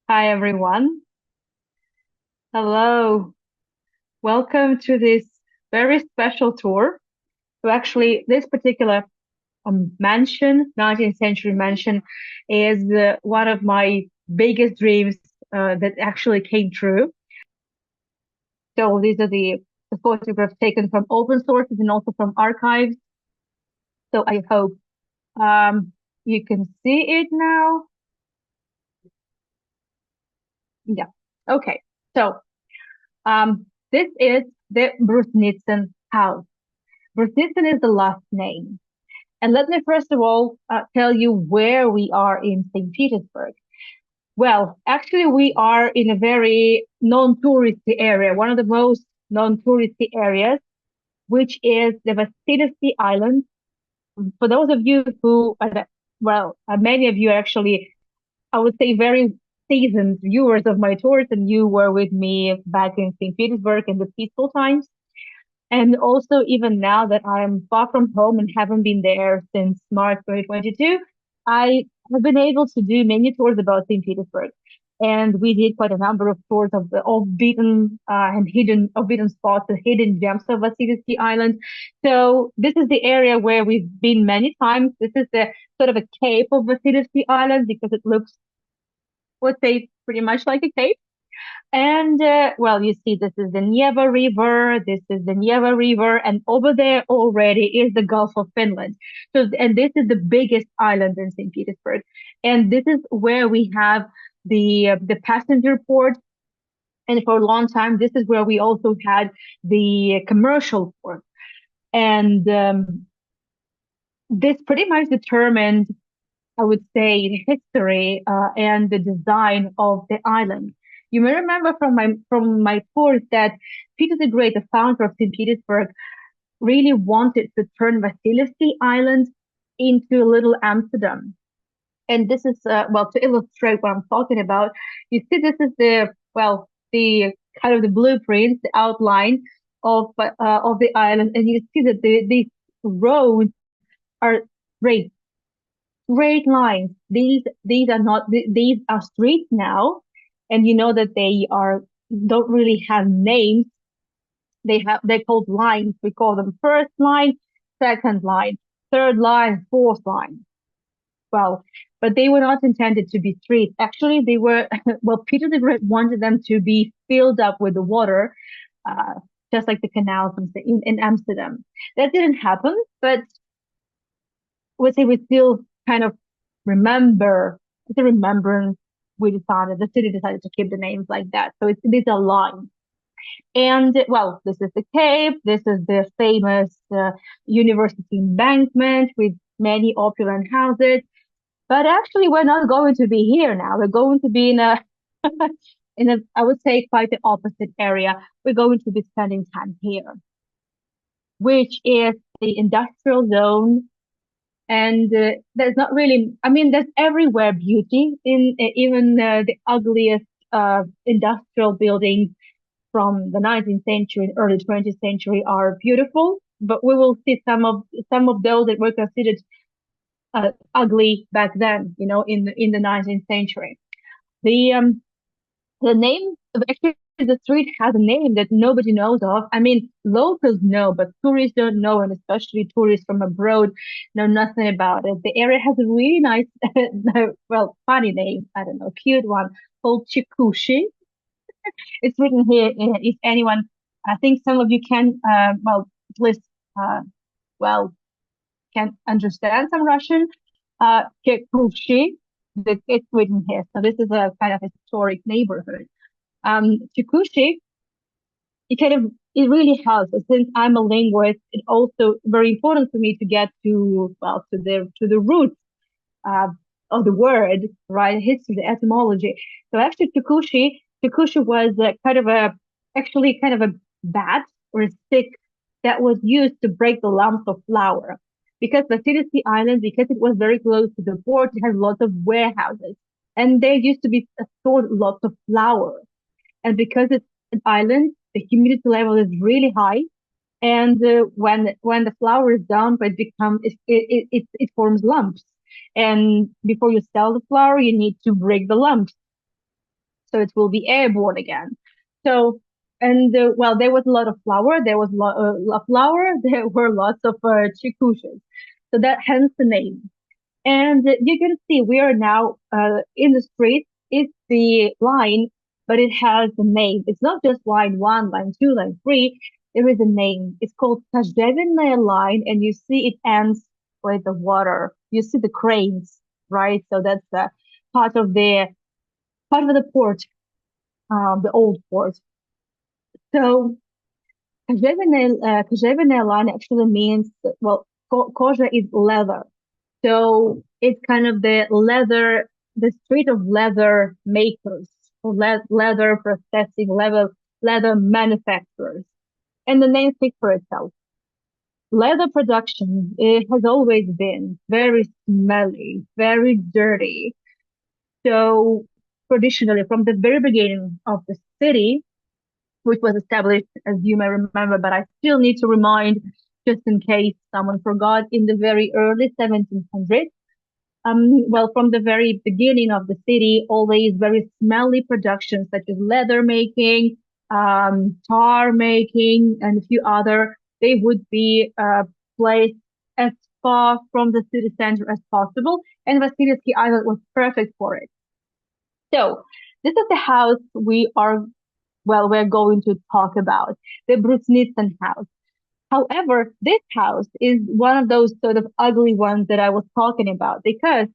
Hi, everyone. Hello. Welcome to this very special tour. So actually, this particular mansion, 19th century mansion, is one of my biggest dreams that actually came true. So these are the photographs taken from open sources and also from archives. So I hope um, you can see it now. Yeah. Okay. So this is the Brusnitsin house. Brusnitsin is the last name. And let me first of all tell you where we are in St. Petersburg. Well, actually, we are in a very non-touristy area, one of the most non-touristy areas, which is the Vasily Island. For those of you who, many of you are actually, I would say, very seasoned viewers of my tours, and you were with me back in St. Petersburg in the peaceful times. And also, even now that I'm far from home and haven't been there since March 2022, I have been able to do many tours about St. Petersburg. And we did quite a number of tours of the off-beaten and hidden off-beaten spots, the hidden gems of Vasily Island. So this is the area where we've been many times. This is the sort of a cape of Vasily Island because it looks, let's say, pretty much like a cape. And well, you see, this is the Neva River. This is the Neva River, and over there already is the Gulf of Finland. So, and this is the biggest island in St. Petersburg, and this is where we have the passenger port. And for a long time, this is where we also had the commercial port, and this pretty much determined, I would say, the history and the design of the island. You may remember from my tours that Peter the Great, the founder of St. Petersburg, really wanted to turn Vasily Island into Little Amsterdam. And this is well, to illustrate what I'm talking about. You see, this is the kind of the blueprint, the outline of the island, and you see that these roads are straight straight lines. These are not these are streets now, and you know that they are don't really have names. They're called lines. We call them first line, second line, third line, fourth line. Well, but they were not intended to be streets. Actually, they were well. Peter the Great wanted them to be filled up with the water, uh, just like the canals in Amsterdam. That didn't happen, but would say we still kind of remember the remembrance. The city decided to keep the names like that. So these are lines. And well, this is the Cape. This is the famous university embankment with many opulent houses. But actually, we're not going to be here now. We're going to be in a, I would say, quite the opposite area. We're going to be spending time here, which is the industrial zone. And there's not really, I mean, there's everywhere beauty in even the ugliest industrial buildings from the 19th century and early 20th century are beautiful, but we will see some of those that were considered ugly back then, in the 19th century. The the name actually the street has a name that nobody knows of. I mean, locals know, but tourists don't know, and especially tourists from abroad know nothing about it. The area has a really nice, well, funny name. I don't know, cute one called Chikushi. It's written here. If anyone, I think some of you can, at least, uh, well, can understand some Russian. Chikushi. It's written here. So this is a kind of historic neighborhood. Chikushi, it really helps. Since I'm a linguist, it's also very important for me to get to the roots uh, of the word, right? History, the etymology. So actually, Chikushi was actually kind of a bat or a stick that was used to break the lumps of flour. Because Vasily Island, because it was very close to the port, it had lots of warehouses, and there used to be stored lots of flour. And because it's an island, the humidity level is really high. And when the flour is done, it forms lumps. And before you sell the flour, you need to break the lumps. so it will be airborne again. So, and well, there was a lot of flour. There was lot of flour. There were lots of chikushes. So that hence the name. And you can see we are now in the street. It's the line, but it has a name. It's not just line one, line two, line three. There is a name. It's called Kazhevinaya line, and you see it ends with the water. You see the cranes, right? So that's part of the part of the port, the old port. So Kazhevinaya line actually means well, koja is leather. So it's kind of the leather, the street of leather makers, leather processing, leather manufacturers. And the name speaks for itself. Leather production, it has always been very smelly, very dirty. So traditionally, from the very beginning of the city, which was established, as you may remember, but I still need to remind, just in case someone forgot, in the very early 1700s. Well, from the very beginning of the city, always very smelly productions such as leather making, tar making, and a few other. They would be placed as far from the city center as possible, and Vasilevsky Island was perfect for it. So, this is the house we're going to talk about, the Brusnitsin house. However, this house is one of those sort of ugly ones that I was talking about because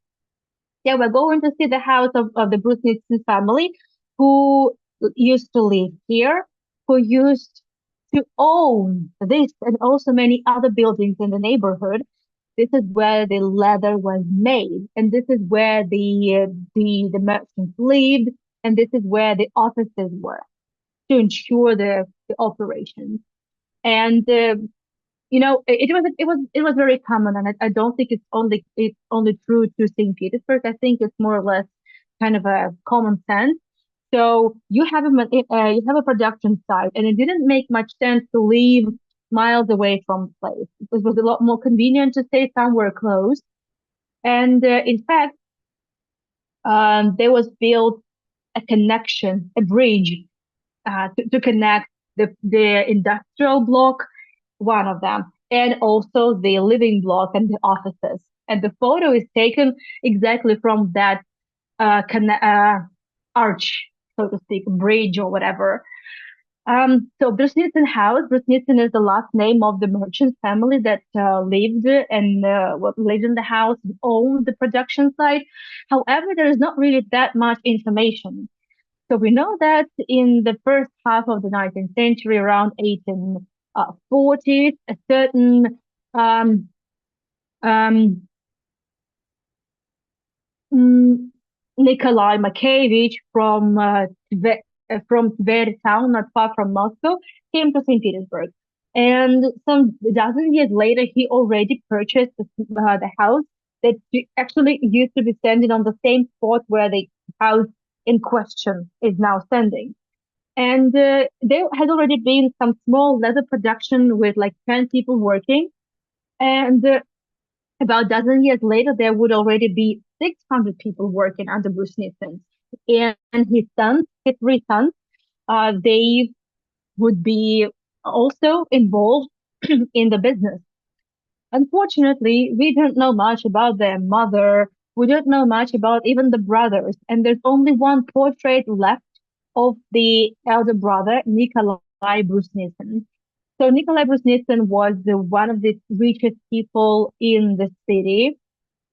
yeah, we're going to see the house of the Brusnitsin family who used to live here, who used to own this and also many other buildings in the neighborhood. This is where the leather was made, and this is where the merchants lived, and this is where the offices were to ensure the operations. And it was very common, and I don't think it's only true to St. Petersburg. I think it's more or less kind of a common sense. So you have a production site, and it didn't make much sense to leave miles away from the place. It was a lot more convenient to stay somewhere close. And in fact, there was built a connection, a bridge to connect the industrial block, one of them, and also the living block and the offices. And the photo is taken exactly from that arch, so to speak, bridge or whatever. So Brusnitsin House, Brusnitsin is the last name of the merchant family that lived and lived in the house, owned the production site. However, there is not really that much information. So we know that in the first half of the 19th century, around 1840s, a certain um, um, mm, Nikolai Makevich from Tver town, not far from Moscow, came to St. Petersburg. And some dozen years later, he already purchased the house that actually used to be standing on the same spot where the house in question is now standing. And there had already been some small leather production with like 10 people working. And about a dozen years later, there would already be 600 people working under Brusnitsin. And his three sons, they would be also involved in the business. Unfortunately, we don't know much about their mother. We don't know much about even the brothers. And there's only one portrait left of the elder brother, Nikolai Brusnitsin. So Nikolai Brusnitsin was one of the richest people in the city.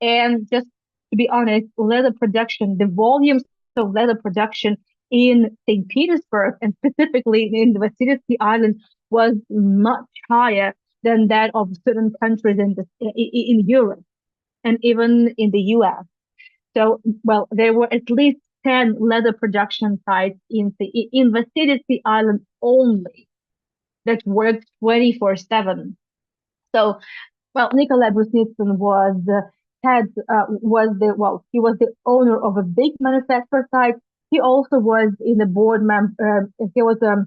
And just to be honest, leather production, the volumes of leather production in St. Petersburg and specifically in the Vasily Island was much higher than that of certain countries in Europe and even in the US. So, well, there were at least 10 leather production sites in Vasily Island only that worked 24/7. So well, Nikolai Brusnitsin he was the owner of a big manufacturer site. He also was in the he was a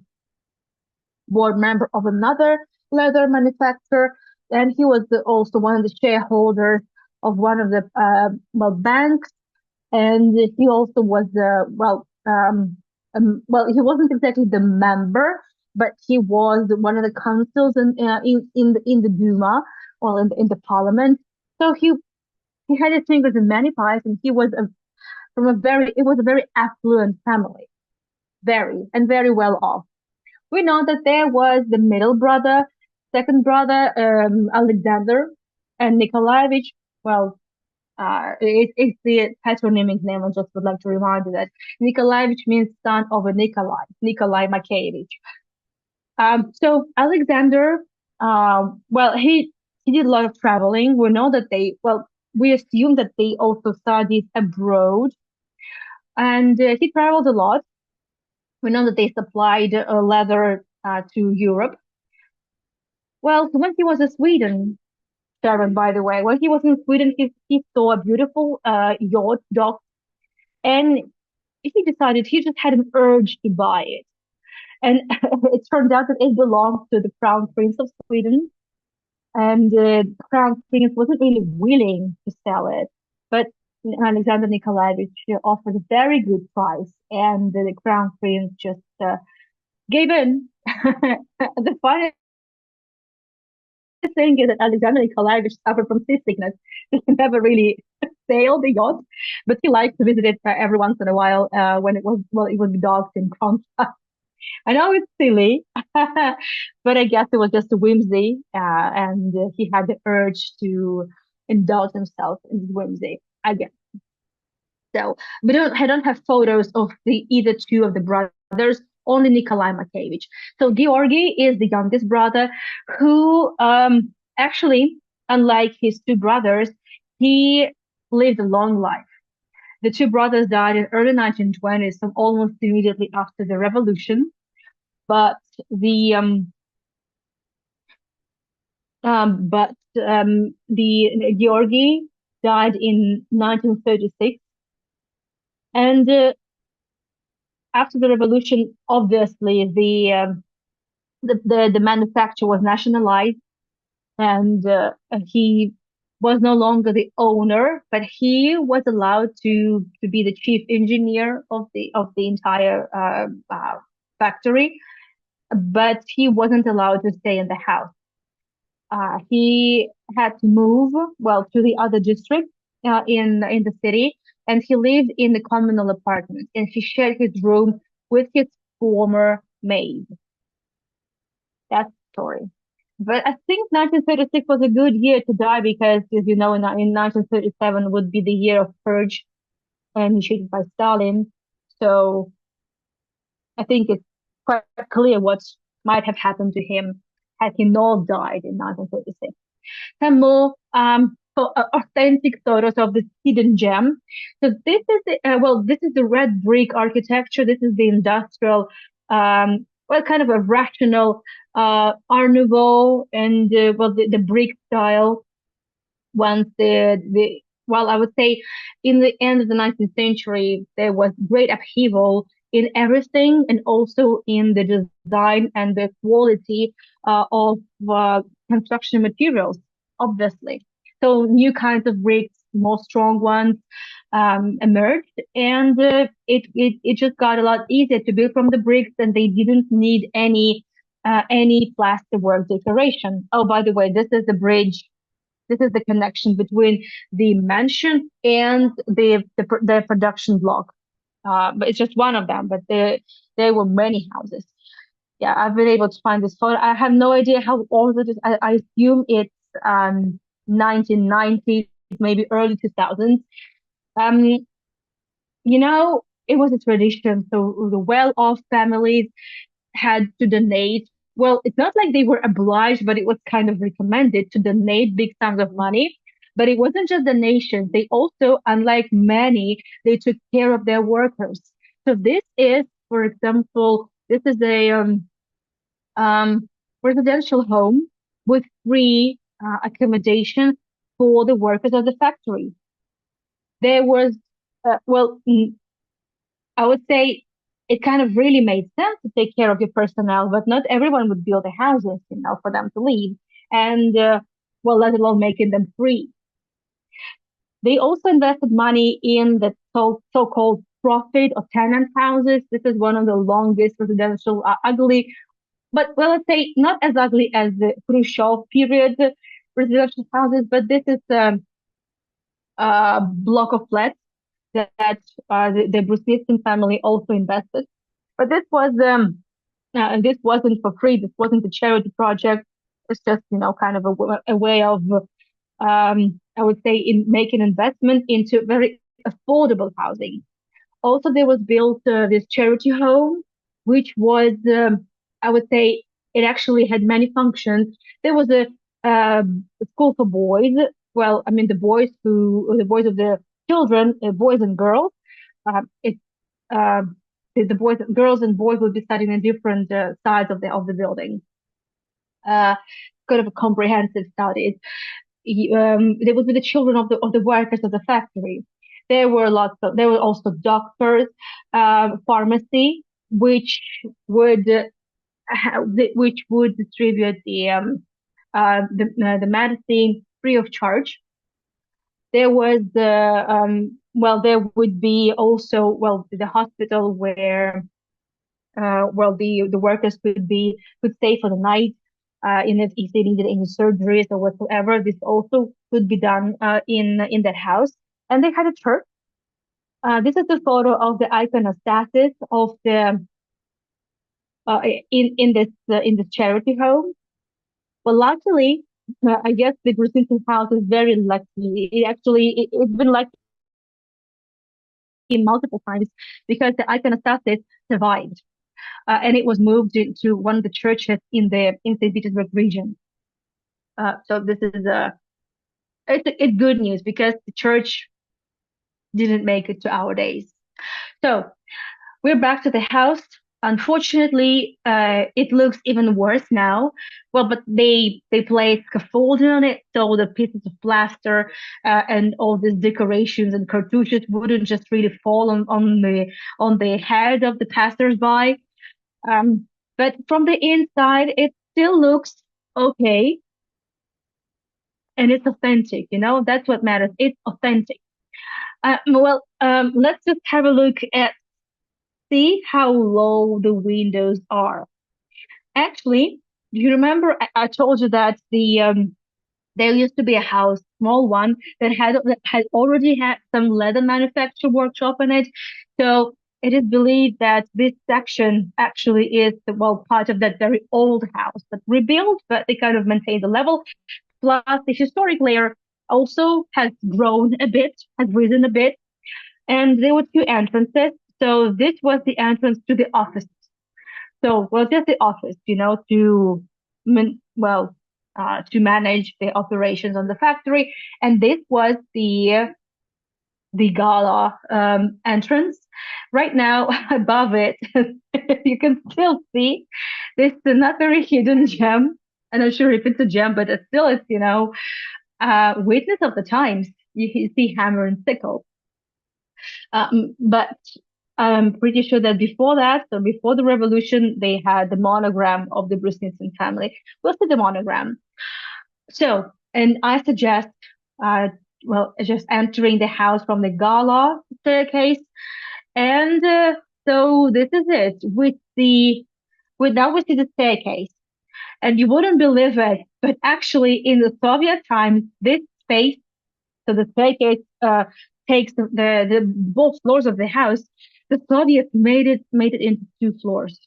board member of another leather manufacturer, and he was also one of the shareholders of one of the banks, and he also was well, he wasn't exactly the member, but he was one of the councils in the Duma, well, in the parliament. So he had his fingers in many pies, and he was from a very it was a very affluent family, very well off. We know that there was the middle brother, second brother, Alexander, and Nikolaevich. Well, it's the patronymic name. I just would like to remind you that Nikolaevich means son of a Nikolai Makeyevich. So Alexander, well, he did a lot of traveling. We know that we assume that they also studied abroad, and he traveled a lot. We know that they supplied leather to Europe. Well, so when he was in Sweden, Sharon, by the way, when he was in Sweden, he saw a beautiful yacht dock, and he just had an urge to buy it. And it turned out that it belonged to the Crown Prince of Sweden, and the Crown Prince wasn't really willing to sell it, but Alexander Nikolaevich offered a very good price, and the Crown Prince just gave in. The funny thing is that Alexander Nikolaevich suffered from seasickness. He never really sailed the yacht, but he liked to visit it every once in a while when it was docked in Kronstadt. I know it's silly, but I guess it was just a whimsy, and he had the urge to indulge himself in his whimsy. I guess so. But I don't have photos of the either two of the brothers. Only Nikolai Makevich. So Georgi is the youngest brother, who actually, unlike his two brothers, he lived a long life. The two brothers died in early 1920s, so almost immediately after the revolution. But the but the Georgi died in 1936, and after the revolution, obviously the manufacture was nationalized, and he was no longer the owner, but he was allowed to be the chief engineer of the entire factory, but he wasn't allowed to stay in the house. He had to move, well, to the other district in the city, and he lived in the communal apartment, and he shared his room with his former maid. That's the story. But I think 1936 was a good year to die because, as you know, in 1937 would be the year of purge initiated by Stalin. So I think it's quite clear what might have happened to him had he not died in 1936. Some more authentic photos of this hidden gem. So this is this is the red brick architecture. This is the industrial, kind of a rational Art Nouveau and the brick style. Once the well, I would say in the end of the 19th century, there was great upheaval in everything and also in the design and the quality of construction materials, obviously. So new kinds of bricks, more strong ones, emerged, and it just got a lot easier to build from the bricks, and they didn't need any plasterwork decoration. Oh, by the way, this is the bridge. This is the connection between the mansion and the production block. But it's just one of them, but there were many houses. Yeah, I've been able to find this photo. I have no idea how old it is. I assume it's 1990s, maybe early 2000s. Um, it was a tradition. So the well-off families had to donate. Well, it's not like they were obliged, but it was kind of recommended to donate big sums of money. But it wasn't just donations. They also, unlike many, they took care of their workers. So this is, for example, this is a um, residential home with free accommodation for the workers of the factory. There was, well, I would say it kind of really made sense to take care of your personnel, but not everyone would build the houses, for them to live, and well, let alone making them free. They also invested money in the so-called profit or tenant houses. This is one of the longest residential, ugly, but well, let's say not as ugly as the Khrushchev period residential houses, but this is a block of flats that the Brusnitsin family also invested. But this wasn't for free. This wasn't a charity project. It's just, kind of a way of, I would say, in making investment into very affordable housing. Also, there was built this charity home, which was, I would say, it actually had many functions. There was a school for boys. Well, I mean, the boys of the children, boys and girls. It uh, the boys, girls and boys would be studying in different sides of the building. Uh, kind of a comprehensive studies. They would be the children of the workers of the factory. There were also doctors, pharmacy, which would which would distribute the medicine free of charge. There was there would be also, the hospital where the workers could stay for the night, if they needed any surgeries or whatsoever. This also could be done in that house. And they had a church. This is the photo of the iconostasis of the uh, in this charity home. Well, luckily, I guess the Brusington house is very lucky. It's been lucky multiple times because the iconostasis survived, and it was moved into one of the churches in St. Petersburg region. So this is it's good news because the church didn't make it to our days. So we're back to the house. Unfortunately, it looks even worse now. Well, but they placed scaffolding on it, so the pieces of plaster and all these decorations and cartouches wouldn't just really fall on the head of the passersby. Um, but from the inside, it still looks okay, and it's authentic. That's what matters. It's authentic. Let's just have a look at see how low the windows are. Actually, do you remember I told you that there used to be a house, small one, that had already had some leather manufacture workshop in it. So it is believed that this section actually is part of that very old house, but rebuilt, but they kind of maintain the level. Plus, the historic layer also has grown a bit, has risen a bit, and there were two entrances. So this was the entrance to the office. So, well, just the office, to manage the operations on the factory. And this was the gala entrance. Right now, above it, you can still see this another hidden gem. I'm not sure if it's a gem, but it's witness of the times. You see hammer and sickle. But I'm pretty sure that before that, so before the revolution, they had the monogram of the Brusnitsin family. We'll see the monogram. So, and I suggest, just entering the house from the gala staircase. And so this is it with now we see the staircase. And you wouldn't believe it, but actually in the Soviet times, this space, so the staircase takes the both floors of the house. The Soviets made it into two floors.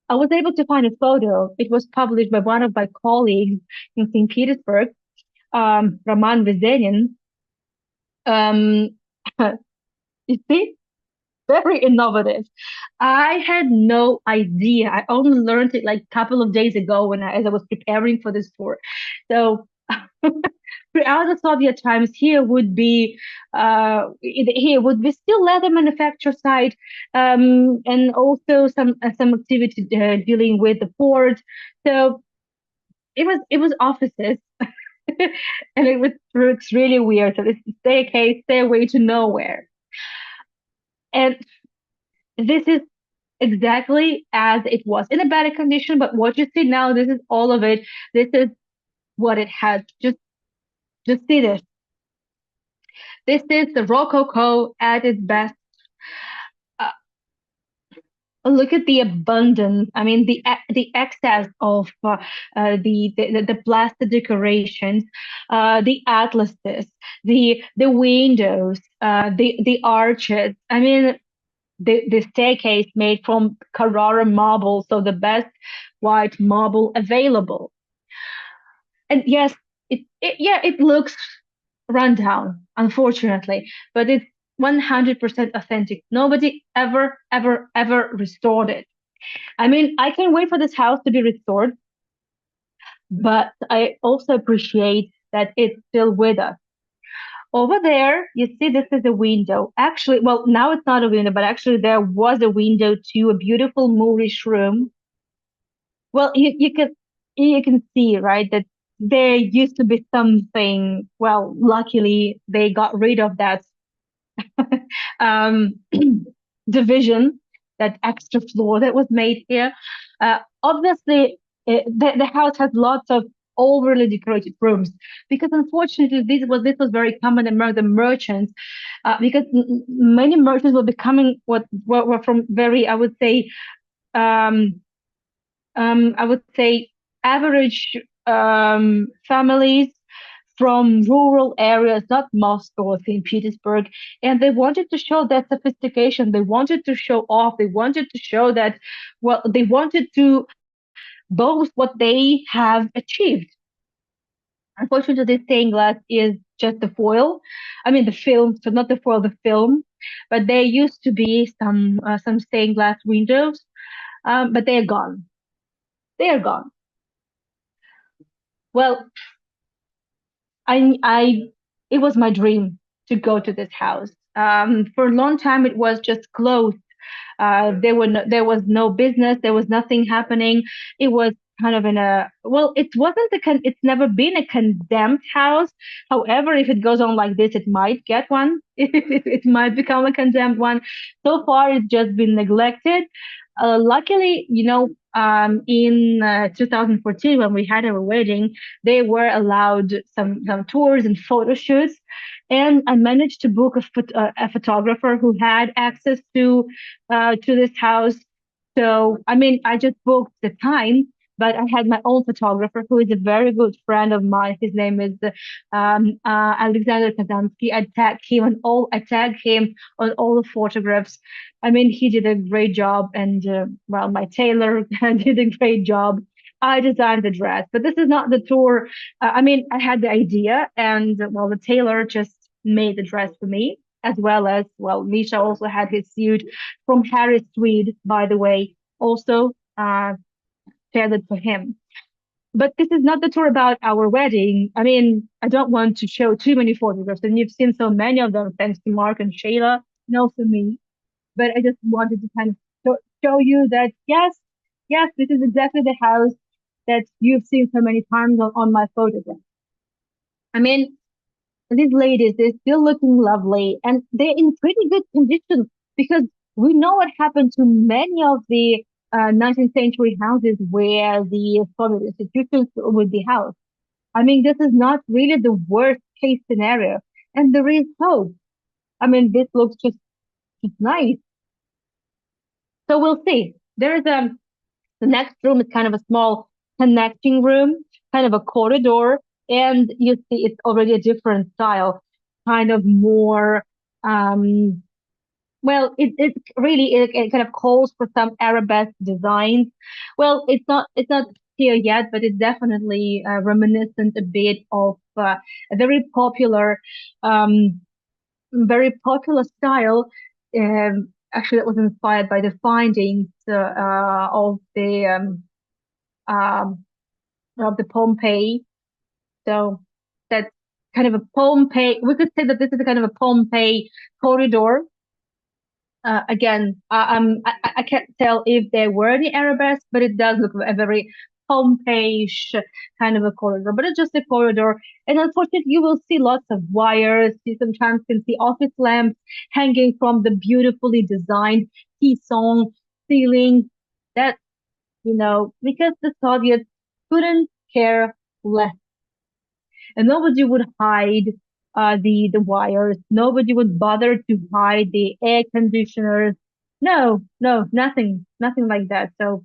I was able to find a photo. It was published by one of my colleagues in St. Petersburg, Roman Vezenin. Um, you see, very innovative. I had no idea. I only learned it like a couple of days ago as I was preparing for this tour. So throughout the Soviet times, here would be still leather manufacture site, and also some activity dealing with the port. So it was offices, and it's really weird. So this staircase, stairway to nowhere, and this is exactly as it was in a better condition. But what you see now, this is all of it. This is what it had. Just see this. This is the Rococo at its best. Look at the abundance. I mean, the excess of the plastic decorations, the atlases, the windows, the arches. I mean, the staircase made from Carrara marble, so the best white marble available. And yes, it looks run down, unfortunately, but it's 100% authentic. Nobody ever restored it. I mean, I can wait for this house to be restored, but I also appreciate that it's still with us. Over there, you see this is a window. Actually, well, now it's not a window, but actually there was a window to a beautiful Moorish room. Well, you can see, right, that there used to be something. Well, luckily they got rid of that um, division, that extra floor that was made here. Obviously, the house has lots of overly decorated rooms because unfortunately this was very common among the merchants, because many merchants were becoming what were from very, um, I would say average families from rural areas, not Moscow or St. Petersburg, and they wanted to show that sophistication. They wanted to show off. They wanted to show that, well, they wanted to boast what they have achieved. Unfortunately, this stained glass is just the foil. I mean, the film, so not the foil, the film. But there used to be some stained glass windows, but they are gone. They are gone. Well, I it was my dream to go to this house. For a long time, it was just closed. There was no business. There was nothing happening. It was kind of in a, well, it wasn't it's never been a condemned house. However, if it goes on like this, it might get one. It might become a condemned one. So far, it's just been neglected. Luckily, in 2014, when we had our wedding, they were allowed some tours and photo shoots, and I managed to book a photographer who had access to this house. So, I mean, I just booked the time, but I had my own photographer who is a very good friend of mine. His name is Alexander Kazanski. I tagged him on all the photographs. I mean, he did a great job, and well, my tailor did a great job. I designed the dress, but this is not the tour. I mean, I had the idea, and well, the tailor just made the dress for me, as well as, well, Misha also had his suit from Harris Tweed, by the way, also tailored for him. But this is not the tour about our wedding. I mean, I don't want to show too many photographs, and you've seen so many of them, thanks to Mark and Shayla, and also me. But I just wanted to kind of show you that yes, this is exactly the house that you've seen so many times on my photograph. I mean, these ladies, they're still looking lovely and they're in pretty good condition because we know what happened to many of the 19th century houses where the Soviet institutions would be housed. I mean, this is not really the worst case scenario, and there is hope. I mean, this looks just nice. So we'll see. There's the next room is kind of a small connecting room, kind of a corridor, and you see it's already a different style, kind of more, um, well, it kind of calls for some arabesque designs. Well, it's not here yet, but it's definitely reminiscent a bit of a um, very popular style. Actually, that was inspired by the findings um, of the Pompeii. So that's kind of a Pompeii. We could say that this is a kind of a Pompeii corridor. Again, I can't tell if there were any arabesques, but it does look a very Pompeii-ish kind of a corridor. But it's just a corridor, and unfortunately, you will see lots of wires. You sometimes can see office lamps hanging from the beautifully designed caisson ceiling. That, because the Soviets couldn't care less, and nobody would hide the wires. Nobody would bother to hide the air conditioners. No, no, nothing, nothing like that. So,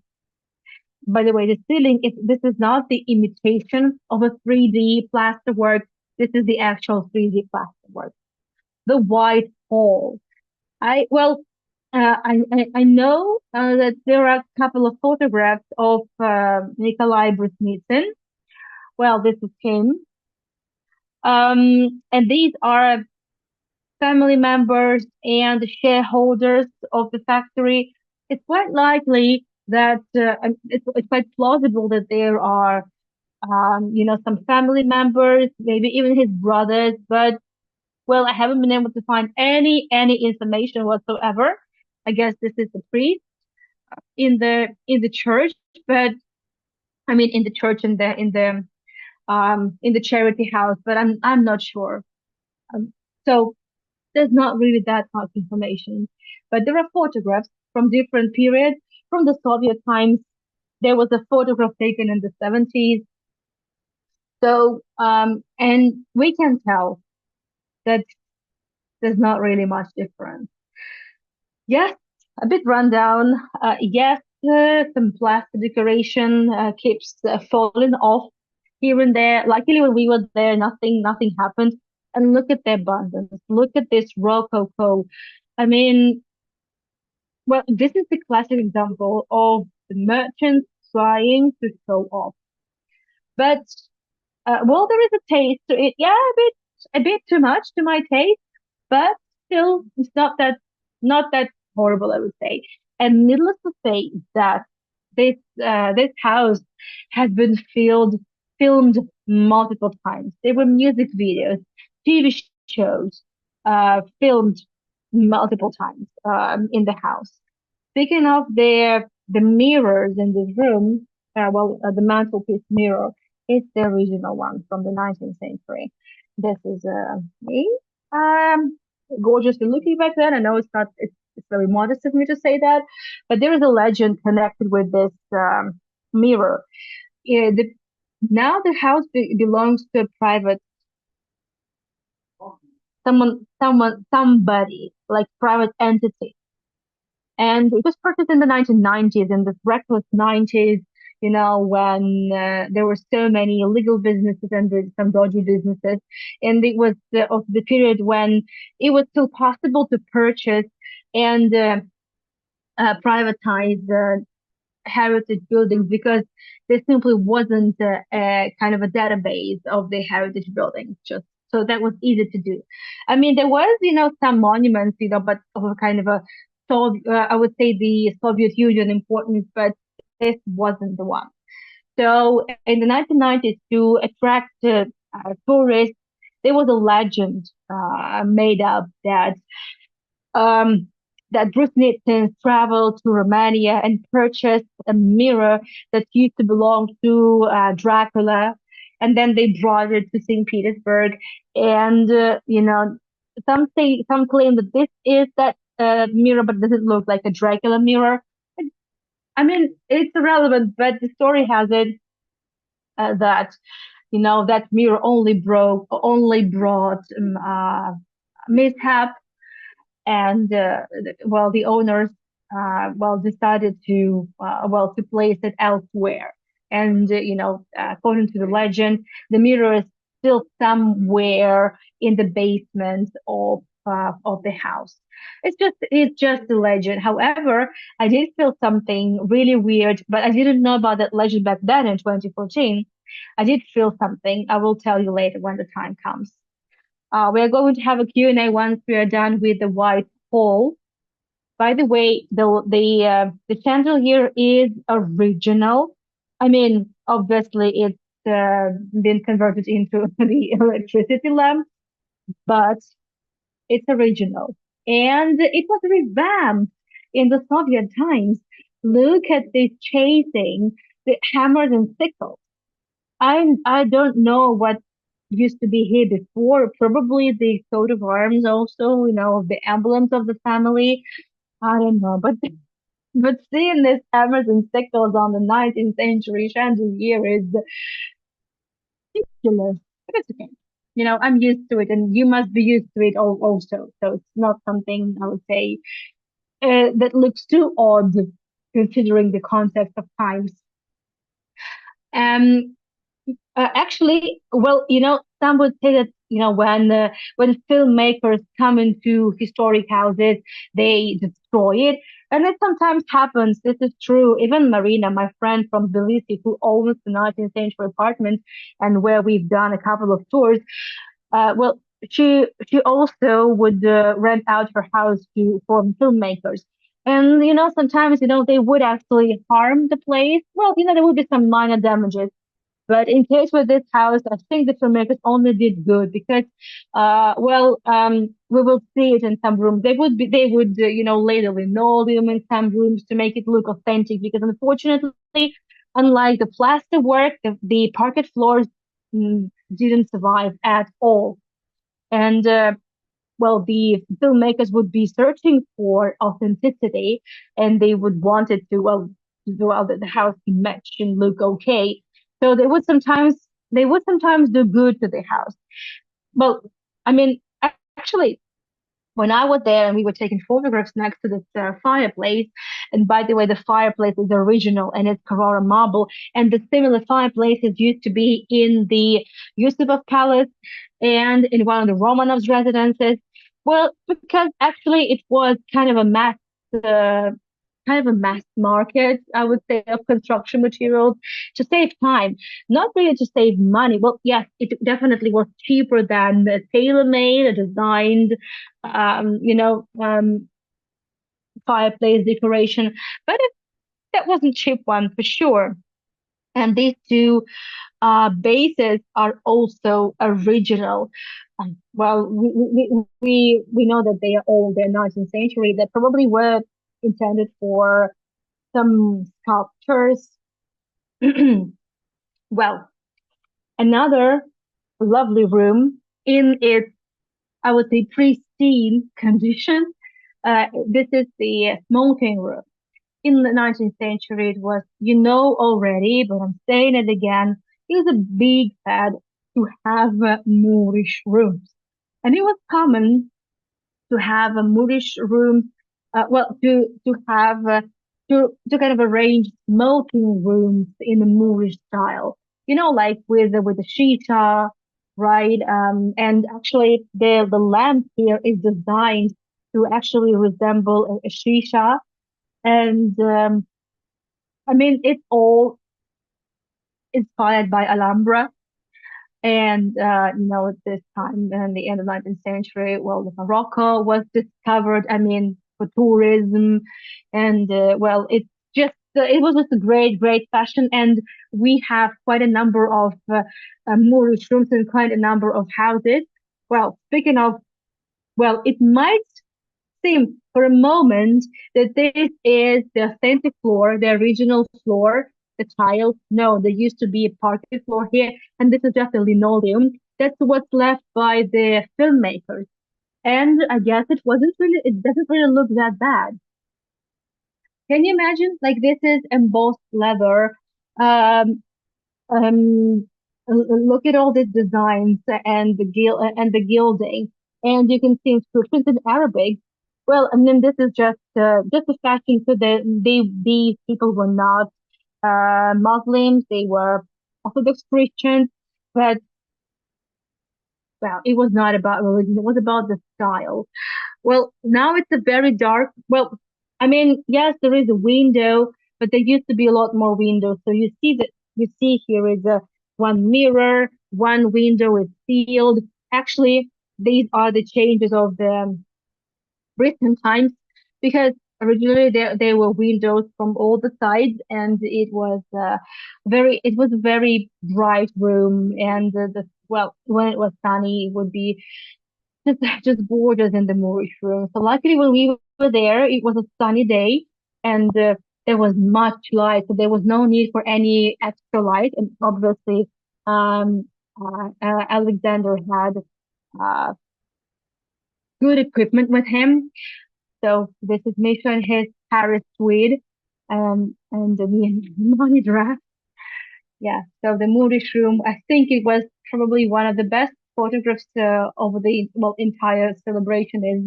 by the way, the ceiling is this is not the imitation of a 3D plasterwork. This is the actual 3D plasterwork. The white hall. I well, I know that there are a couple of photographs of Nikolai Brusnitsin. Well, this is him. And these are family members and shareholders of the factory. It's quite likely that it's quite plausible that there are, some family members, maybe even his brothers. But well, I haven't been able to find any information whatsoever. I guess this is the priest in the church, but I mean in the church in the charity house, but I'm not sure. So there's not really that much information, but there are photographs from different periods. From the Soviet times, there was a photograph taken in the 70s. So, and we can tell that there's not really much difference. Yes, a bit rundown. Yes, some plastic decoration keeps falling off here and there. Luckily, when we were there, nothing happened. And look at the abundance. Look at this rococo. I mean, well, this is the classic example of the merchants trying to show off. But well, there is a taste to it. Yeah, a bit too much to my taste, but still, it's not that horrible, I would say. And needless to say that this house has been filmed multiple times. There were music videos, TV shows, filmed multiple times in the house. Speaking of the mirrors in this room, the mantelpiece mirror is the original one from the 19th century. This is me, gorgeously looking back then. I know it's very modest of me to say that, but there is a legend connected with this mirror. Yeah, now the house belongs to a private somebody like private entity, and it was purchased in the 1990s, in the reckless 90s, when there were so many illegal businesses and some dodgy businesses. And it was of the period when it was still possible to purchase and privatize heritage buildings because there simply wasn't a kind of a database of the heritage buildings. Just so that was easy to do. I mean, there was, some monuments, but of a kind of a I would say the Soviet Union importance, but this wasn't the one. So in the 1990s, to attract tourists, there was a legend made up um, that Brusnitsin traveled to Romania and purchased a mirror that used to belong to Dracula, and then they brought it to St. Petersburg. And some claim that this is that mirror, but it doesn't look like a Dracula mirror. I mean, it's irrelevant, but the story has it that that mirror only brought mishap, and well, the owners decided to place it elsewhere. And according to the legend, the mirror is still somewhere in the basement of the house. It's just a legend. However, I did feel something really weird, but I didn't know about that legend back then in 2014. I did feel something. I will tell you later when the time comes. We are going to have a Q&A once we are done with the white hole. By the way, the chandelier is original. I mean, obviously it's been converted into the electricity lamp, but it's original. And it was revamped in the Soviet times. Look at this chasing, the hammers and sickles. I don't know what used to be here before. Probably the coat of arms also, the emblems of the family. I don't know, but seeing this hammers and sickles on the 19th century chandelier is ridiculous. But it's okay. I'm used to it, and you must be used to it also. So it's not something I would say. that looks too odd considering the context of times. Um, actually, well, some would say that when filmmakers come into historic houses, they destroy it, and it sometimes happens. This is true. Even Marina, my friend from Tbilisi, who owns the 19th century apartment, and where we've done a couple of tours, well, she also would rent out her house to for filmmakers. And sometimes they would actually harm the place. Well, there would be some minor damages, but in case with this house, I think the filmmakers only did good because, we will see it in some rooms. They would lay the linoleum in some rooms to make it look authentic. Because unfortunately, unlike the plaster work, the parquet floors didn't survive at all. And the filmmakers would be searching for authenticity, and they would want it to the house to match and look okay. So they would sometimes do good to the house. Well, I mean, actually, when I was there and we were taking photographs next to this fireplace, and by the way, the fireplace is original and it's Carrara marble, and the similar fireplaces used to be in the Yusupov Palace and in one of the Romanovs' residences. Well, because actually it was uh, kind of a mass market, I would say, of construction materials to save time, not really to save money. Well, yes, it definitely was cheaper than the tailor-made, or designed, fireplace decoration, but that wasn't cheap one for sure. And these two bases are also original. Well, we know that they are all the 19th century. That probably were intended for some sculptures. Well, another lovely room in its, I would say, pristine condition. This is the smoking room. In the 19th century, it was, already, but I'm saying it again, it was a big fad to have Moorish rooms. And it was common to have a Moorish room, to kind of arrange smoking rooms in a Moorish style, like with the shisha, right? And actually, the lamp here is designed to actually resemble a shisha. And I mean, it's all inspired by Alhambra. And at this time in the end of 19th century, well, the Morocco was discovered. I mean, for tourism, and it was just a great, great fashion. And we have quite a number of Moorish rooms and quite a number of houses. Well, speaking of, well, it might seem for a moment that this is the authentic floor, the original floor, the tile. No, there used to be a parquet floor here, and this is just a linoleum. That's what's left by the filmmakers. And I guess it doesn't really look that bad. Can you imagine? Like, this is embossed leather. Um, Look at all these designs and the gilding, and you can see inscriptions in Arabic. Well, I mean, this is just a fashion. So these people were not Muslims; they were Orthodox Christians, but well, it was not about religion. It was about the style. Well, now it's a very dark. Well, I mean, yes, there is a window, but there used to be a lot more windows. So you see here is a one mirror, one window is sealed. Actually, these are the changes of the Britain times, because originally there were windows from all the sides, and it was a very bright room. And when it was sunny, it would be just just gorgeous in the Moorish room. So luckily when we were there, it was a sunny day, and there was much light, so there was no need for any extra light. And obviously, Alexander had uh, good equipment with him. So this is Misha and his Paris tweed, and me and money draft. Yeah. So the Moorish room, I think it was probably one of the best photographs of the well entire celebration is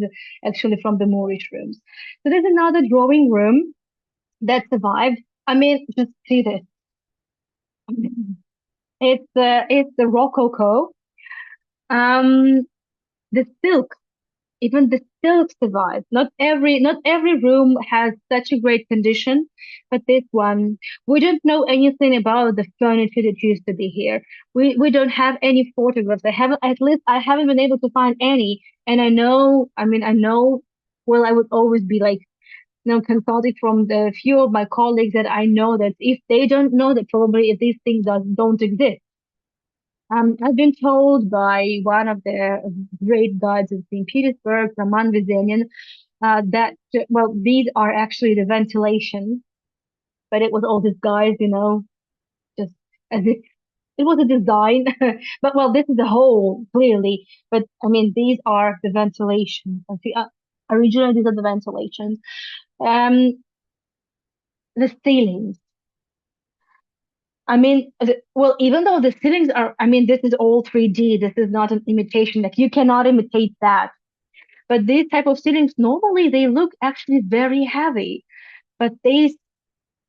actually from the Moorish rooms. So there's another drawing room that survived. I mean, just see this. It's the Rococo. Um, the silk, even the silk survives. Not every room has such a great condition, but this one, we don't know anything about the furniture that used to be here. We don't have any photographs. I haven't been able to find any. And I know, well, I would always be like, consulting from the few of my colleagues that I know that if they don't know that probably if these things don't exist. I've been told by one of the great guides in St. Petersburg, Roman Vizenian, that, well, these are actually the ventilation, but it was all disguised, just as if it was a design. But well, this is the whole, clearly. But I mean, these are the ventilation. Originally, these are the ventilations. Um, the ceilings. I mean, well, even though the ceilings are, I mean, this is all 3D. This is not an imitation. Like you cannot imitate that. But these type of ceilings, normally they look actually very heavy, but this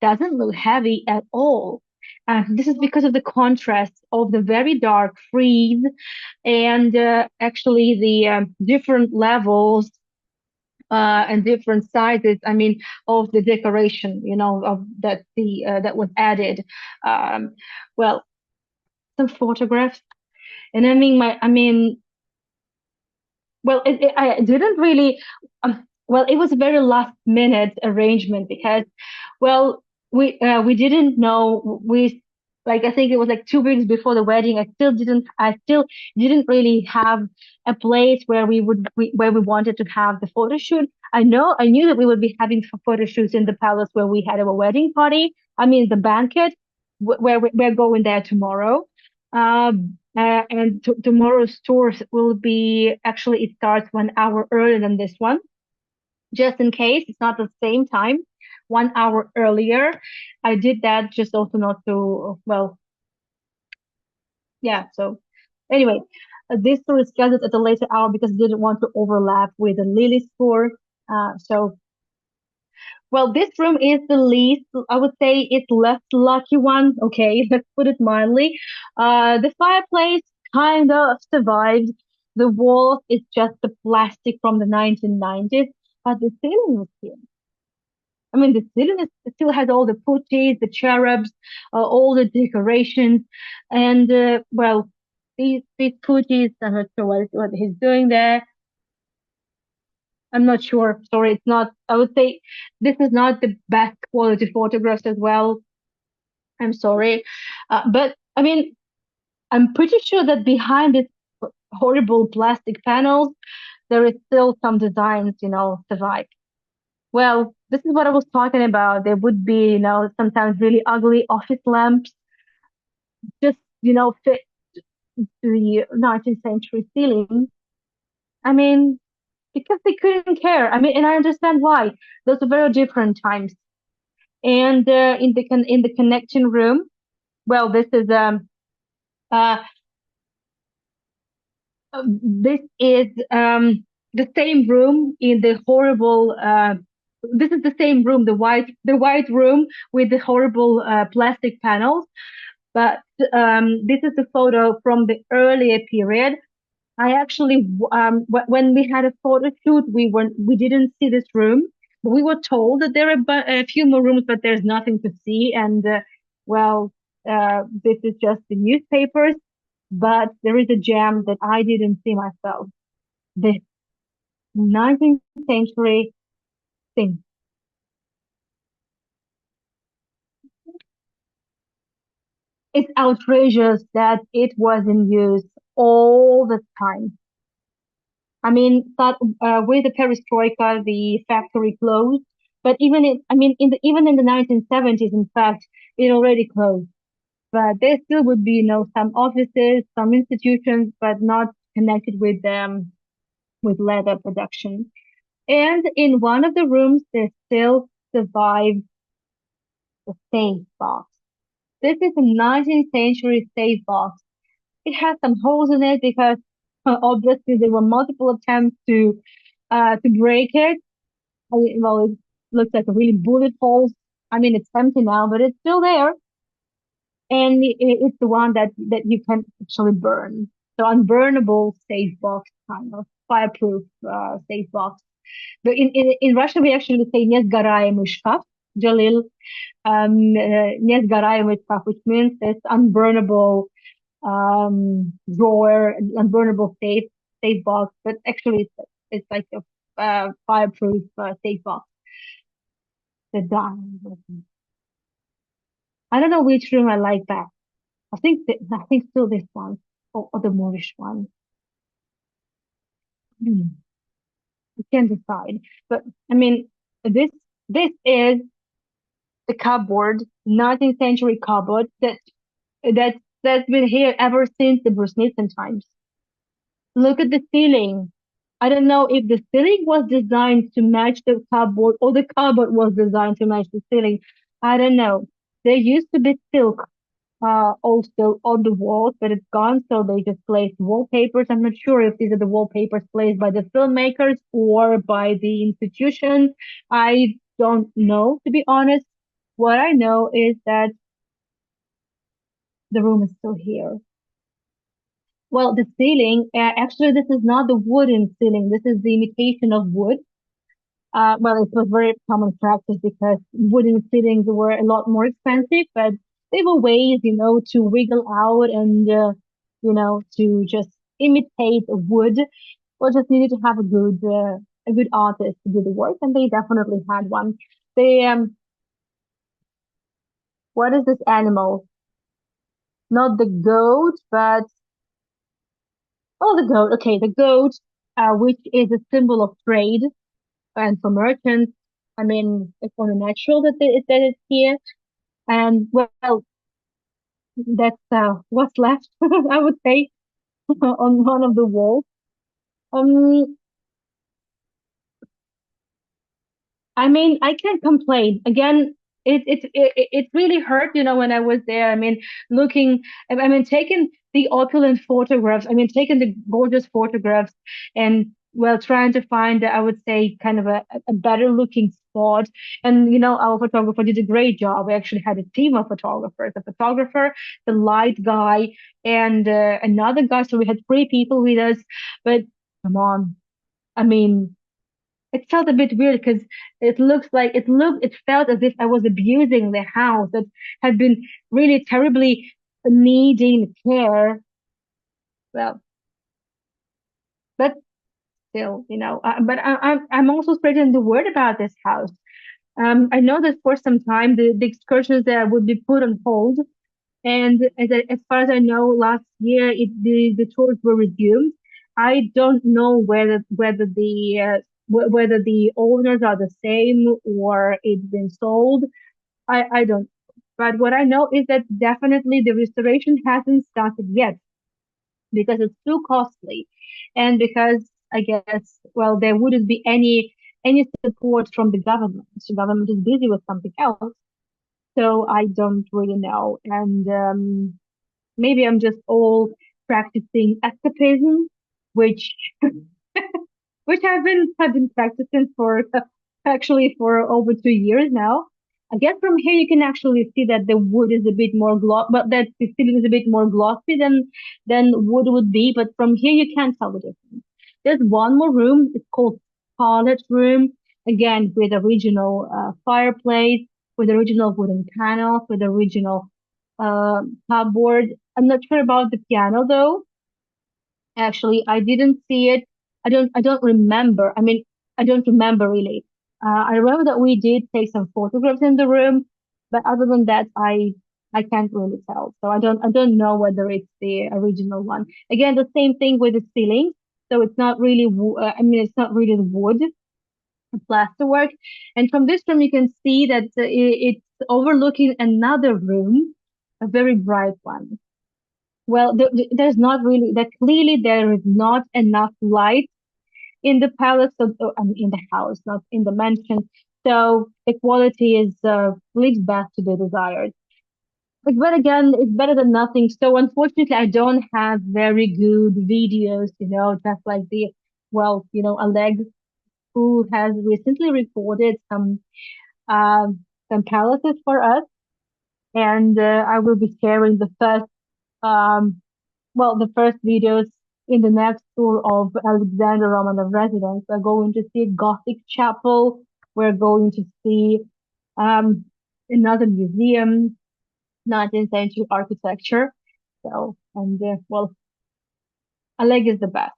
doesn't look heavy at all. This is because of the contrast of the very dark frieze and actually the different levels and different sizes. I mean, of the decoration, of that was added. Um, well, some photographs, and I mean, well, I didn't really. Well, it was a very last minute arrangement because, well, we didn't know like I think it was like 2 weeks before the wedding. I still didn't really have a place where where we wanted to have the photo shoot. I knew that we would be having photo shoots in the palace where we had our wedding party. I mean the banquet where we're going there tomorrow. And tomorrow's tour will be actually, it starts 1 hour earlier than this one, just in case it's not the same time, 1 hour earlier. I did that just also not to, well, yeah. So anyway, this tour is scheduled at a later hour because I didn't want to overlap with the Lily's tour. So well, this room is the least, I would say it's less lucky one. Okay, let's put it mildly. The fireplace kind of survived. The wall is just the plastic from the 1990s, but the ceiling is here. I mean, the ceiling still has all the putties, the cherubs, all the decorations, and well, these putties. I'm not sure what he's doing there. I'm not sure. Sorry, it's not. I would say this is not the best quality photographs as well. I'm sorry. But I mean, I'm pretty sure that behind this horrible plastic panels, there is still some designs, survive. Well, this is what I was talking about. There would be, sometimes really ugly office lamps, just, fit to the 19th century ceiling. I mean, because they couldn't care. I mean, and I understand why. Those are very different times. And in the connection room, well, uh, this is the same room in the horrible. This is the same room, the white room with the horrible plastic panels. But this is a photo from the earlier period. I actually, when we had a photo shoot, we didn't see this room, but we were told that there are a few more rooms, but there's nothing to see. And well, this is just the newspapers, but there is a gem that I didn't see myself. The 19th century thing. It's outrageous that it was in use all the time. I mean, that with the perestroika, the factory closed. But I mean, even in the 1970s, in fact, it already closed. But there still would be, some offices, some institutions, but not connected with leather production. And in one of the rooms, there still survived the safe box. This is a 19th century safe box. It has some holes in it because Obviously, there were multiple attempts to break it. Well, it looks like a really bullet holes. I mean, it's empty now, but it's still there, and it's the one that you can actually burn. So unburnable safe box, kind of fireproof safe box. But in Russian, we actually say "не сгораемый шкаф", Jalil. "Не сгораемый шкаф", which means it's unburnable drawer, unburnable safe box. But actually, it's like a fireproof safe box. The dining room. I don't know which room I like best. I think still this one or the Moorish one. Hmm. I can't decide. But I mean, this this is the cupboard, 19th century cupboard that that's been here ever since the Brusnitsin times. Look at the ceiling. I don't know if the ceiling was designed to match the cupboard or the cupboard was designed to match the ceiling. I don't know. There used to be silk also on the walls, but it's gone, so they just placed wallpapers. I'm not sure if these are the wallpapers placed by the filmmakers or by the institution. I don't know, to be honest. What I know is that the room is still here. Well, the ceiling, actually, this is not the wooden ceiling. This is the imitation of wood. Well, it was very common practice because wooden ceilings were a lot more expensive, but there were ways, to wiggle out and, to just imitate wood. Well, just needed to have a good artist to do the work, and they definitely had one. They, what is this animal? Not the goat, but oh, the goat. Okay, the goat, which is a symbol of trade and for merchants. I mean, it's only natural that it's here. And well, that's what's left, I would say, on one of the walls. Um, I mean, I can't complain. Again, it really hurt, when I was there. I mean, looking, I mean, taking the opulent photographs. I mean, taking the gorgeous photographs, and well, trying to find, I would say, kind of a better looking spot. And our photographer did a great job. We actually had a team of photographers: a photographer, the light guy, and another guy. So we had three people with us. But come on, I mean, it felt a bit weird because it felt as if I was abusing the house that had been really terribly needing care. Well, but still, but I'm also spreading the word about this house. I know that for some time the excursions there would be put on hold. And as far as I know, last year the tours were resumed. I don't know whether the owners are the same or it's been sold. I don't. But what I know is that definitely the restoration hasn't started yet because it's too costly, and because I guess, well, there wouldn't be any support from the government. The government is busy with something else, so I don't really know. And maybe I'm just all practicing escapism, which which I've been practicing for actually for over 2 years now. I guess from here you can actually see that the wood is a bit more gloss, but that the ceiling is a bit more glossy than wood would be. But from here you can't tell the difference. There's one more room. It's called Scarlet Room. Again, with original fireplace, with original wooden panels, with original cupboard. I'm not sure about the piano though. Actually, I didn't see it. I don't remember. I mean, I don't remember really. I remember that we did take some photographs in the room, but other than that, I can't really tell. So I don't know whether it's the original one. Again, the same thing with the ceiling. So it's not really I mean, it's not really the wood, the plasterwork. And from this room, you can see that it's overlooking another room, a very bright one. Well, there's not really that clearly there is not enough light in the palace, I mean, in the house, not in the mansion. So the quality is leaves back to be desired. But again, it's better than nothing. So unfortunately, I don't have very good videos, just like Alec, who has recently recorded some palaces for us, and I will be sharing um, the first videos in the next tour of Alexander Romanov residence. We're going to see Gothic chapel. We're going to see um, another museum, 19th century architecture. So, and Alleg is the best.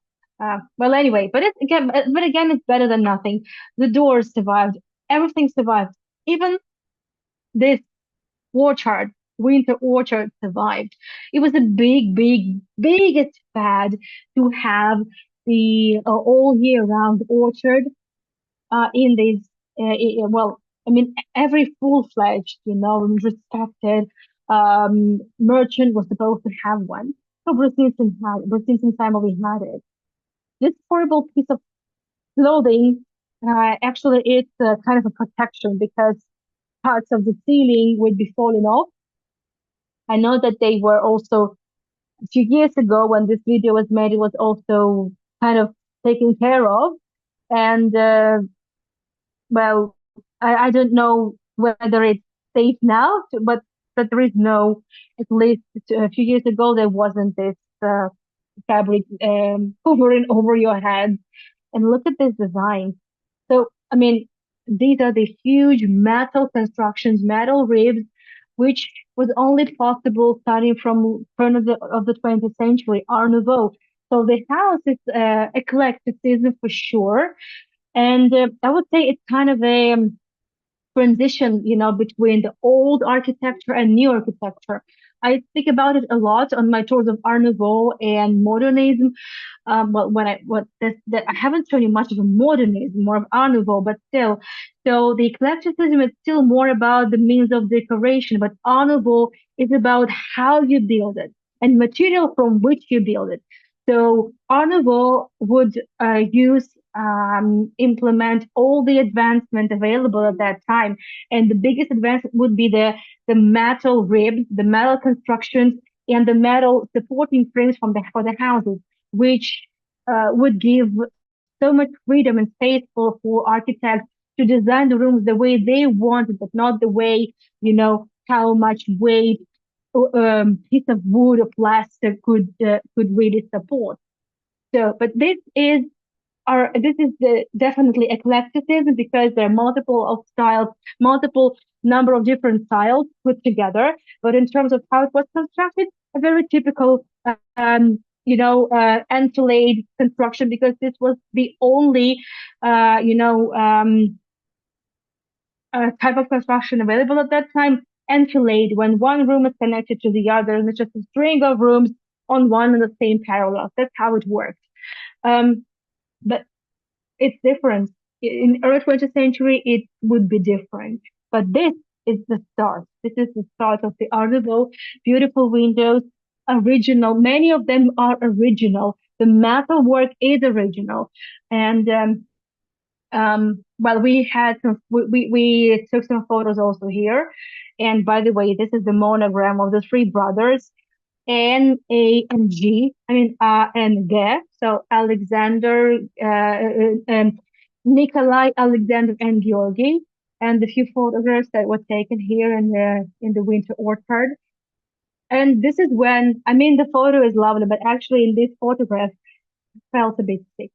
Anyway, but again, it's better than nothing. The doors survived. Everything survived. Even this orchard, winter orchard survived. It was a biggest fad to have the all year round orchard in this. I mean, every full-fledged, respected merchant was supposed to have one. So Brusnitsin family had it. This horrible piece of clothing, actually, it's kind of a protection because parts of the ceiling would be falling off. I know that they were also a few years ago when this video was made, it was also kind of taken care of. And I don't know whether it's safe now, but there is no, at least a few years ago, there wasn't this fabric hovering over your head. And look at this design. So, I mean, these are the huge metal constructions, metal ribs, which was only possible starting from turn of the 20th century, Art Nouveau. So the house is eclecticism for sure. And I would say it's kind of a transition, between the old architecture and new architecture. I speak about it a lot on my tours of Art Nouveau and modernism. Well, when I what this that I haven't shown you much of a modernism, more of Art Nouveau, but still. So the eclecticism is still more about the means of decoration, but Art Nouveau is about how you build it and material from which you build it. So Art Nouveau would implement all the advancement available at that time, and the biggest advancement would be the metal ribs, the metal constructions, and the metal supporting frames for the houses, which would give so much freedom and space for architects to design the rooms the way they wanted, but not the way, how much weight piece of wood or plastic could really support. So, but this is definitely eclecticism because there are multiple of styles, multiple number of different styles put together. But in terms of how it was constructed, a very typical, enfilade construction because this was the only, uh, you know, um, type of construction available at that time. Enfilade, when one room is connected to the other, and it's just a string of rooms on one and the same parallel. That's how it works. Um, but it's different. In early 20th century, it would be different. But this is the start. This is the start of the Art Nouveau. Beautiful windows, original. Many of them are original. The metal work is original. And we had we took some photos also here. And by the way, this is the monogram of the three brothers. N, A, and G. I mean, and G. So Alexander, Nikolai, Alexander, and Georgi. And the few photographs that were taken here in the winter orchard. And this is when, I mean, the photo is lovely, but actually in this photograph, I felt a bit sick.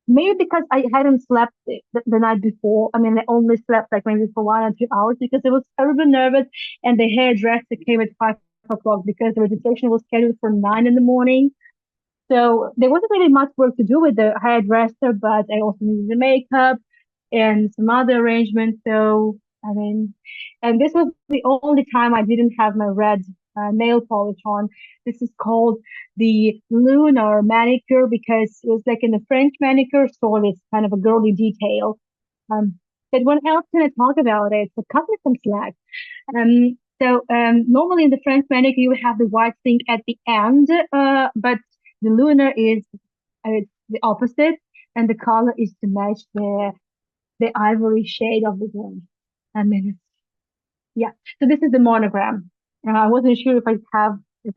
Maybe because I hadn't slept the night before. I mean, I only slept like maybe for 1 or 2 hours because I was terribly nervous. And the hairdresser came at 5 o'clock because the registration was scheduled for 9 in the morning. So there wasn't really much work to do with the hairdresser, but I also needed the makeup and some other arrangements. So, I mean, and this was the only time I didn't have my red nail polish on. This is called the lunar manicure because it was like in the French manicure store. It's kind of a girly detail. But when else can I talk about it? So cut me some slack. Normally in the French manicure, you have the white thing at the end, but the lunar is the opposite, and the color is to match the ivory shade of the gold. I mean, yeah. So this is the monogram. I wasn't sure if I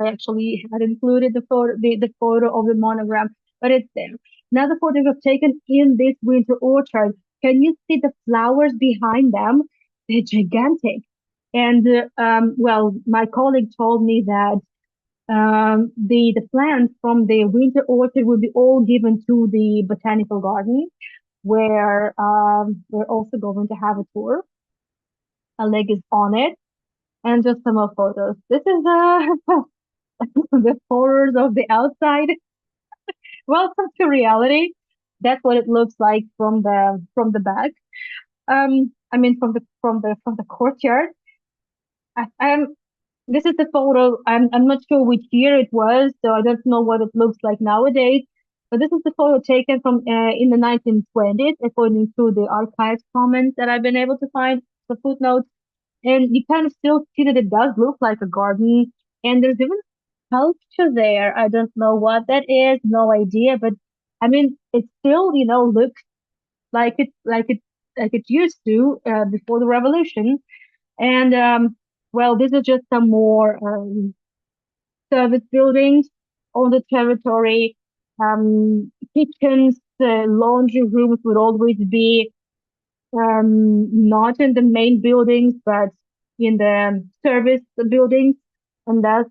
actually had included the photo of the monogram, but it's there. Another photograph taken in this winter orchard. Can you see the flowers behind them? They're gigantic. And well, my colleague told me that the plants from the winter orchard will be all given to the botanical garden, where we're also going to have a tour. A leg is on it, and just some more photos. This is the horrors of the outside. Welcome to reality. That's what it looks like from the back. I mean from the courtyard. I'm This is the photo. I'm not sure which year it was, so I don't know what it looks like nowadays. But this is the photo taken from in the 1920s, according to the archives comments that I've been able to find, the footnotes. And you kind of still see that it does look like a garden. And there's even sculpture there. I don't know what that is, no idea. But I mean, it still, looks like it used to before the revolution. And well, these are just some more service buildings on the territory. Kitchens, laundry rooms would always be not in the main buildings, but in the service buildings. And that's,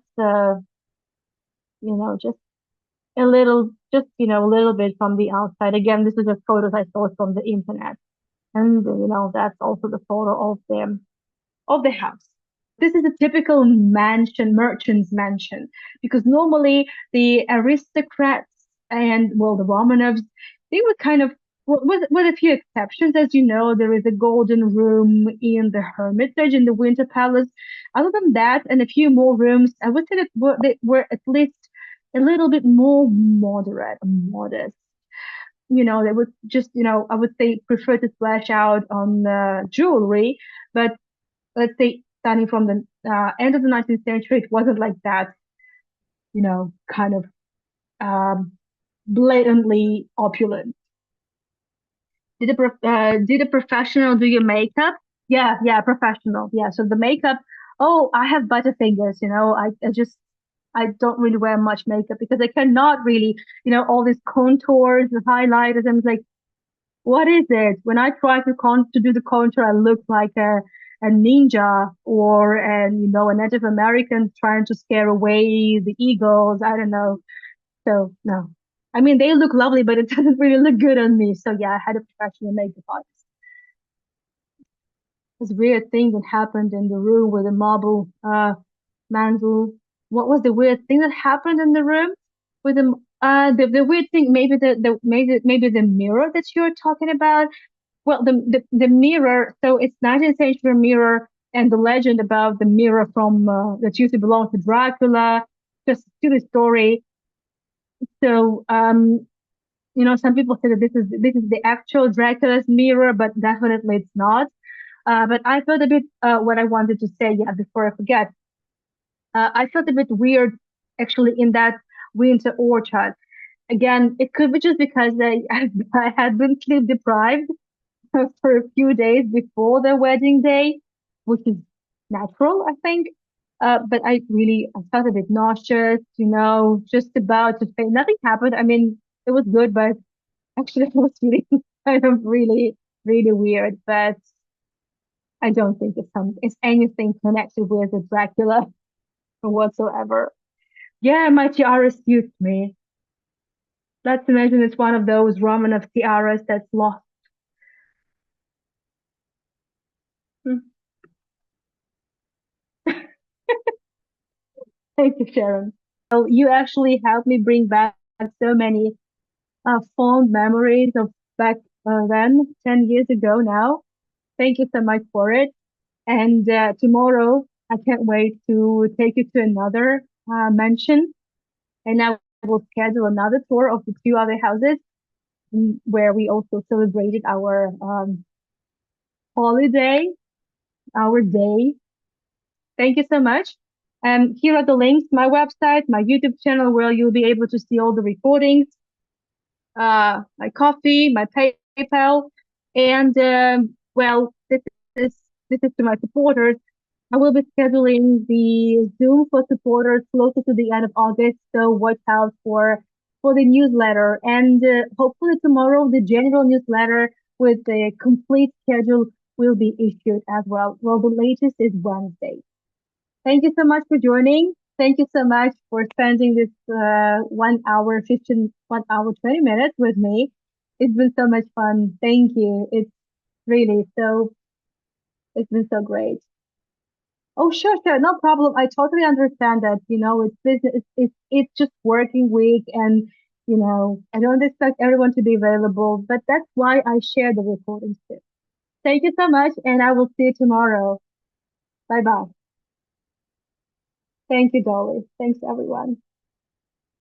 just a little bit from the outside. Again, this is just photos I saw from the internet. And, that's also the photo of the house. This is a typical mansion, merchant's mansion, because normally the aristocrats and, well, the Romanovs, they were kind of, with a few exceptions, as you know, there is a golden room in the Hermitage in the Winter Palace. Other than that, and a few more rooms, I would say that they were at least a little bit more moderate, modest. They would just, I would say prefer to splash out on jewelry, but let's say starting from the end of the 19th century, it wasn't like that, kind of um, blatantly opulent. Did a professional do your makeup? Yeah, yeah, professional. Yeah, so the makeup. Oh, I have butterfingers. I don't really wear much makeup because I cannot really, all these contours, the highlighters. I'm like, what is it? When I try to do the contour, I look like a ninja or a Native American trying to scare away the eagles. I don't know. So no. I mean, they look lovely, but it doesn't really look good on me. So yeah, I had a professional makeup artist. This weird thing that happened in the room with the marble mantle. What was the weird thing that happened in the room with the weird thing? Maybe the mirror that you're talking about. Well, the mirror, so it's 19th century mirror and the legend about the mirror from that used to belong to Dracula, just to the story. So, some people say that this is the actual Dracula's mirror, but definitely it's not. But I felt a bit what I wanted to say, yeah, before I forget. I felt a bit weird actually in that winter orchard. Again, it could be just because I had been sleep deprived for a few days before the wedding day, which is natural, I think. But I felt a bit nauseous, just about to faint. Nothing happened. I mean, it was good, but actually, it was really kind of really, really weird. But I don't think it's anything connected with the Dracula whatsoever. Yeah, my tiara suits me. Let's imagine it's one of those Romanov tiaras that's lost. Hmm. Thank you, Sharon. Well, you actually helped me bring back so many fond memories of back then, 10 years ago now. Thank you so much for it. And tomorrow, I can't wait to take you to another mansion. And I will schedule another tour of the two other houses where we also celebrated our holiday, our day. Thank you so much. Here are the links, my website, my YouTube channel, where you'll be able to see all the recordings, my coffee, my PayPal, and well, is this is to my supporters. I will be scheduling the Zoom for supporters closer to the end of August, so watch out for the newsletter. And hopefully tomorrow, the general newsletter with the complete schedule will be issued as well. Well, the latest is Wednesday. Thank you so much for joining. Thank you so much for spending this 1 hour, 15, 1 hour, 20 minutes with me. It's been so much fun. Thank you. Really so, it's been so great. Oh, sure, sure. No problem. I totally understand that, it's business, it's just working week and, I don't expect everyone to be available, but that's why I share the recordings too. Thank you so much, and I will see you tomorrow. Bye bye. Thank you, Dolly. Thanks, everyone.